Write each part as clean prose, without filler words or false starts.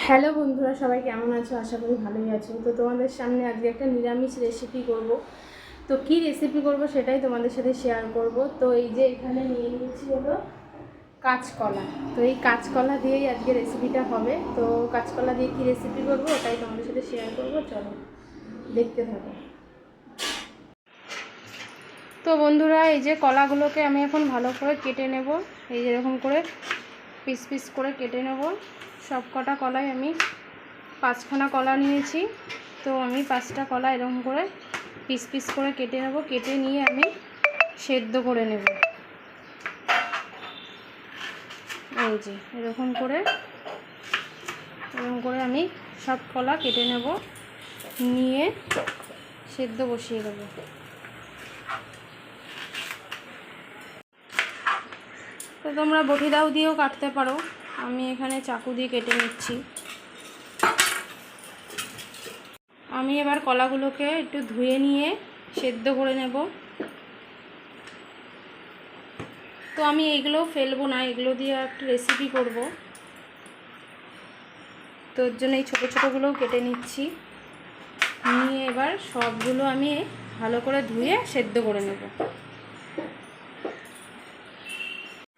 Hello বন্ধুরা, সবাই কেমন আছো? আশা করি ভালোই আছো। তো তোমাদের সামনে আজকে একটা নিরামিষ রেসিপি করব। তো কি রেসিপি করব সেটাই তোমাদের সাথে শেয়ার করব। তো এই যে এখানে নিয়ে নিয়েছি হলো কাঁচকলা। তো এই কাঁচকলা দিয়েই আজকে রেসিপিটা হবে। তো কাঁচকলা দিয়ে কি রেসিপি করব ওটাই তোমাদের সাথে শেয়ার করব। চলো দেখতে থাকো। তো বন্ধুরা, এই যে কলাগুলোকে আমি এখন ভালো করে কেটে নেব। এই যেরকম করে পিস পিস করে কেটে নেব। সব কটা কলাই আমি 5খানা কলা নিয়েছি। তো আমি 5টা কলা এরকম করে পিস পিস করে কেটে নেব। কেটে নিয়ে আমি সেদ্ধ করে নেব। এই যে এরকম করে আমি সব কলা কেটে নেব, নিয়ে সেদ্ধ বসিয়ে দেবো। তো তোমরা বটি দাও দিয়েও কাটতে পারো, আমি এখানে চাকু দিয়ে কেটে নিচ্ছি। আমি এবার কলাগুলোকে একটু ধুয়ে নিয়ে সেদ্ধ করে নেব। তো আমি এইগুলো ফেলবো না, এগুলো দিয়ে একটা রেসিপি করব। তো ওর জন্য এই ছোটো ছোটোগুলোও কেটে নিচ্ছি। নিয়ে এবার সবগুলো আমি ভালো করে ধুয়ে সেদ্ধ করে নেব।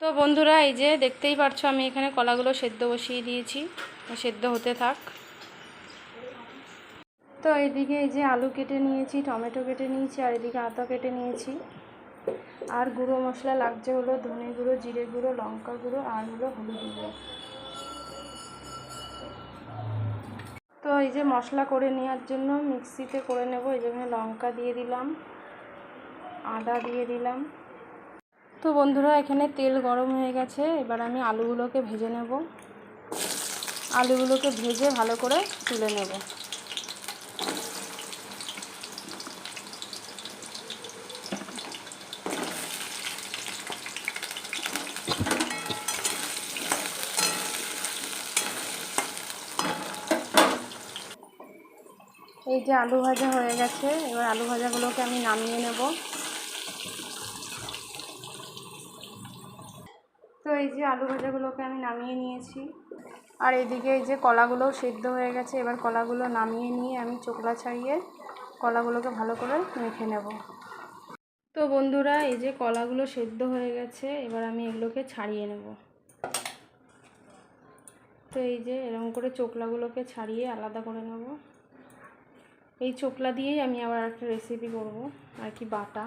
তো বন্ধুরা, এই যে দেখতেই পারছো আমি এখানে কলাগুলো সেদ্ধ বসিয়ে দিয়েছি, সেদ্ধ হতে থাক। তো এইদিকে এই যে আলু কেটে নিয়েছি, টমেটো কেটে নিয়েছি, আর এদিকে আদা কেটে নিয়েছি। আর গুঁড়ো মশলা লাগছে হলো ধনে গুঁড়ো, জিরে গুঁড়ো, লঙ্কা গুঁড়ো, আর হলো হলুদ গুঁড়ো। তো এই যে মশলা করে নেওয়ার জন্য মিক্সিতে করে নেব। এই জন্য লঙ্কা দিয়ে দিলাম, আদা দিয়ে দিলাম। তো বন্ধুরা, এখানে তেল গরম হয়ে গেছে। এবার আমি আলুগুলোকে ভেজে নেব। আলুগুলোকে ভেজে ভালো করে তুলে নেব। এই যে আলু ভাজা হয়ে গেছে, এবার আলু ভাজাগুলোকে আমি নামিয়ে নেব। তো এই যে আলু ভাজাগুলোকে আমি নামিয়ে নিয়েছি। আর এদিকে এই যে কলাগুলোও সেদ্ধ হয়ে গেছে। এবার কলাগুলো নামিয়ে নিয়ে আমি চোকলা ছাড়িয়ে কলাগুলোকে ভালো করে মেখে নেব। তো বন্ধুরা, এই যে কলাগুলো সেদ্ধ হয়ে গেছে, এবার আমি এগুলোকে ছাড়িয়ে নেব। তো এই যে এরকম করে চোকলাগুলোকে ছাড়িয়ে আলাদা করে নেব। এই চোকলা দিয়েই আমি আবার একটা রেসিপি করব, আর কি বাটা,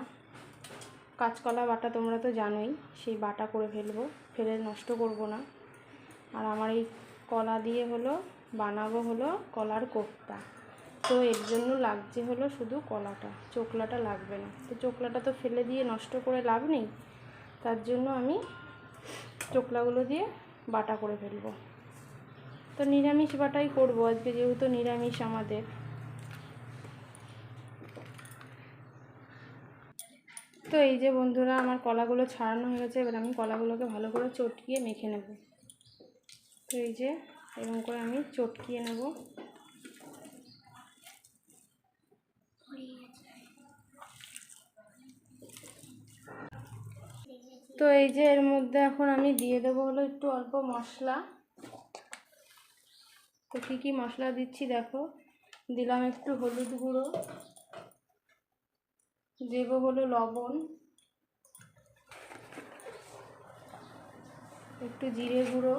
কাঁচকলা বাটা। তোমরা তো জানোই, সেই বাটা করে ফেলে নষ্ট করব না। আর আমার এই কলা দিয়ে বানাবো কলার কোফতা। তো এর জন্য লাগছে শুধু কলাটা, চোকলাটা লাগবে না। তো চোকলাটা তো ফেলে দিয়ে নষ্ট করে লাভ নেই, তার জন্য আমি চোকলাগুলো দিয়ে বাটা করে ফেলবো। তো নিরামিষ বাটাই করব আজকে, যেহেতু নিরামিষ আমাদের। তো এই যে বন্ধুরা, আমার কলাগুলো ছাড়ানো হয়ে গেছে। এবার আমি কলাগুলোকে ভালো করে চটকিয়ে মেখে নেব। তো এই যে এরকম করে আমি চটকিয়ে নেব। তো এই যে এর মধ্যে এখন আমি দিয়ে দেবো একটু অল্প মশলা। তো কী কী মশলা দিচ্ছি দেখো। দিলাম একটু হলুদ গুঁড়ো, দেবো লবণ, একটু জিরে গুঁড়ো,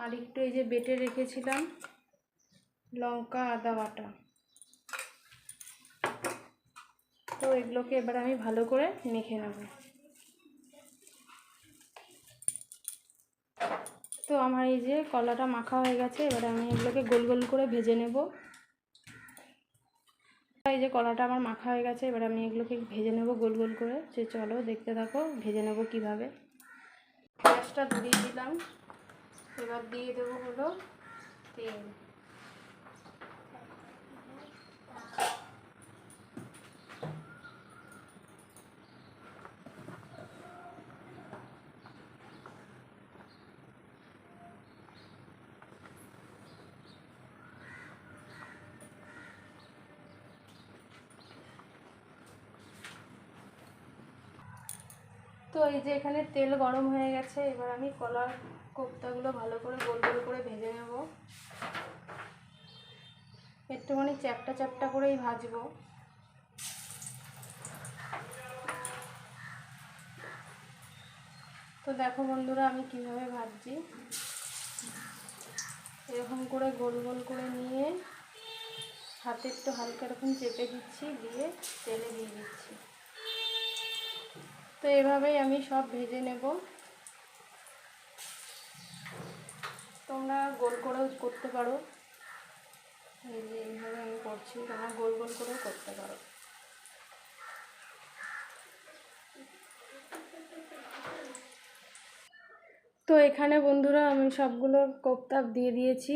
আর একটু এই যে বেটে রেখেছিলাম লঙ্কা আদা বাটা। তো এগুলোকে এবার আমি ভালো করে মেখে নেব। তো আমার এই যে কলাটা মাখা হয়ে গেছে, এবার আমি এগুলোকে গোল গোল করে ভেজে নেব। এই যে কলাটা আমার মাখা হয়ে গেছে, এবার আমি এগুলোকে ভেজে নেব গোল গোল করে। যে চলো দেখতে থাকো ভেজে নেব কিভাবে। গ্যাসটা ধরিয়ে দিলাম। এবার দিয়ে দেবো তেল। তো এই যে এখানে তেল গরম হয়ে গেছে, এবার আমি কোপ্তাগুলো ভালো করে গোল গোল করে ভেজে নেব। একটুখানি চ্যাপটা চ্যাপটা করেই ভাজবো। তো দেখো বন্ধুরা আমি কিভাবে ভাজছি। এরকম করে গোল গোল করে নিয়ে হাতে একটু হালকা এরকম চেপে দিচ্ছি, দিয়ে তেলে দিয়ে দিচ্ছি। তো এভাবেই আমি সব ভেজে নেব। তোমরা গোল করেও করতে পারো, এই যে এইভাবে আমি করছি, তোমরা গোল গোল করেও করতে পারো। তো এখানে বন্ধুরা আমি সবগুলো কোপ্তা দিয়ে দিয়েছি।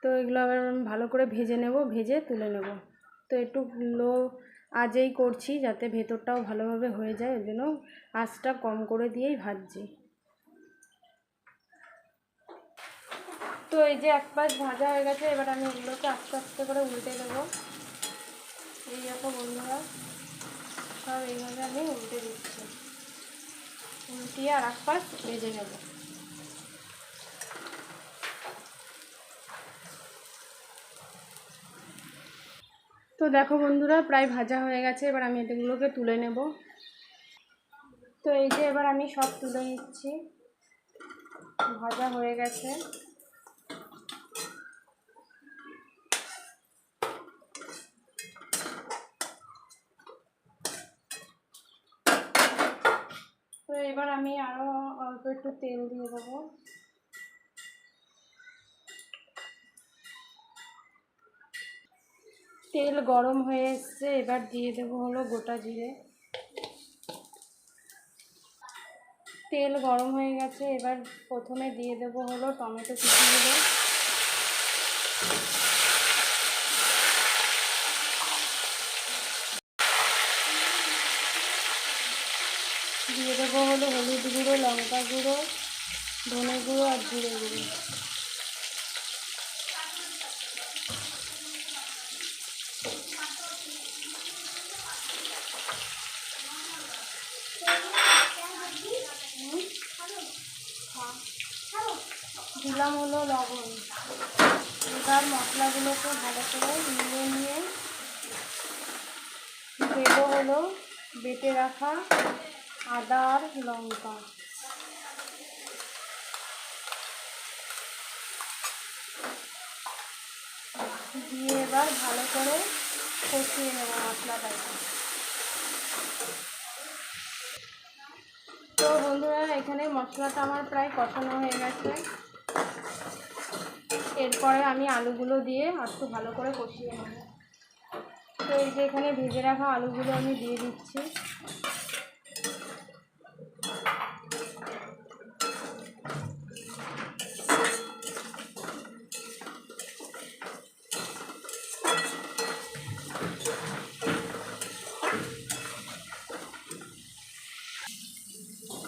তো এগুলো আবার আমি ভালো করে ভেজে নেব, ভেজে তুলে নেব। তো একটু লো আঁচেই করছি যাতে ভেতরটাও ভালোভাবে হয়ে যায়, ওই জন্য আঁচটা কম করে দিয়েই ভাজছি। তো এই যে এক পাশ ভাজা হয়ে গেছে, এবার আমি এগুলোকে আস্তে আস্তে করে উল্টে দেবো। এই দেখো বন্ধুরা, সব এইভাবে আমি উল্টে দিচ্ছি, উল্টিয়ে আর এক পাশ ভেজে নেব। তো দেখো বন্ধুরা প্রায় ভাজা হয়ে গেছে, এবার আমি এগুলোকে তুলে নেব। তো এই যে এবার আমি সব তুলে নিচ্ছি, ভাজা হয়ে গেছে। তো এবার আমি আরও অল্প একটু তেল দিয়ে দেবো। তেল গরম হয়ে এসছে, এবার দিয়ে দেবো হলো গোটা জিরে। তেল গরম হয়ে গেছে, এবার প্রথমে দিয়ে দেবো হলো টমেটো কুচিগুলো। দিয়ে দেবো হলো হলুদ গুঁড়ো, লঙ্কা গুঁড়ো, ধনে গুঁড়ো আর জিরে গুঁড়ো। দিলাম হলো লবণ। এবার মশলাগুলোকে ভালো করে মিলিয়ে নিয়ে দেবো হলো বেটে রাখা আদা আর লঙ্কা। দিয়ে এবার ভালো করে কষিয়ে নেব মশলাটাকে। তো বন্ধুরা এখানে মশলাটা আমার প্রায় কষানো হয়ে গেছে। এরপরে আমি আলুগুলো দিয়ে একটু ভালো করে কষিয়ে নেব। তো এই যে এখানে ভেজে রাখা আলুগুলো আমি দিয়ে দিচ্ছি।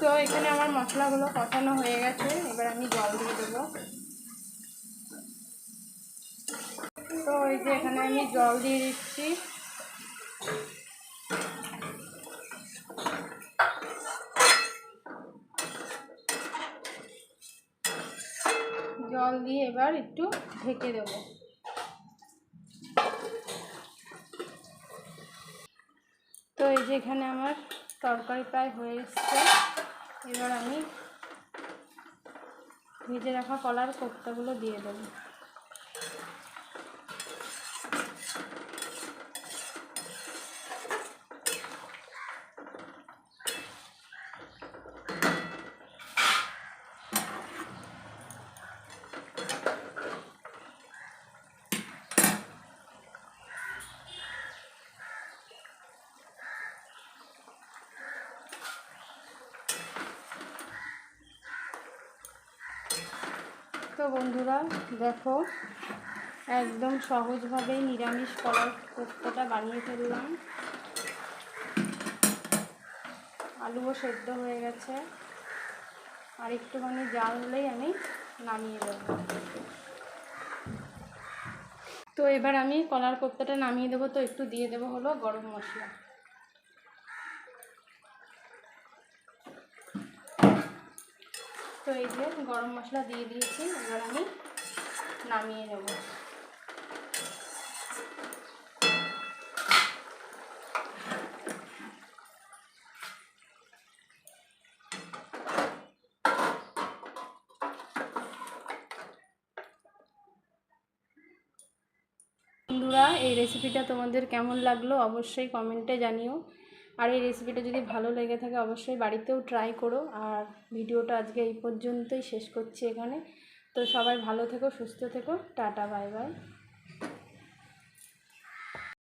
তো এখানে আমার মশলাগুলো কষানো হয়ে গেছে, এবার আমি জল দিয়ে দেবো। তো এই যে এখানে আমি জল দিয়ে দিচ্ছি। জল দিয়ে এবার একটু ঢেকে দেব। তো এই যে এখানে আমার তরকারি প্রায় হয়ে এসছে, এবার আমি ভেজে রাখা কলার কোপ্তাগুলো দিয়ে দেবো। তো বন্ধুরা দেখো একদম সহজভাবেই নিরামিষ কলার কোপ্তাটা বানিয়ে ফেললাম। আলুও সেদ্ধ হয়ে গেছে, আর একটুখানি জাল হলেই আমি নামিয়ে দেব। তো এবার আমি কলার কোপ্তাটা নামিয়ে দেবো। তো একটু দিয়ে দেবো হলো গরম মশলা। তো এই যে গরম মশলা দিয়ে দিয়েছি, এবার আমি নামিয়ে নেব। বন্ধুরা, এই রেসিপিটা তোমাদের কেমন লাগলো অবশ্যই কমেন্টে জানিও। আর এই রেসিপিটা যদি ভালো লেগে থাকে অবশ্যই বাড়িতেও ট্রাই করো। আর ভিডিওটা আজকে এই পর্যন্তই শেষ করছি এখানে। তো সবাই ভালো থেকো, সুস্থ থেকো, টাটা, বাই বাই।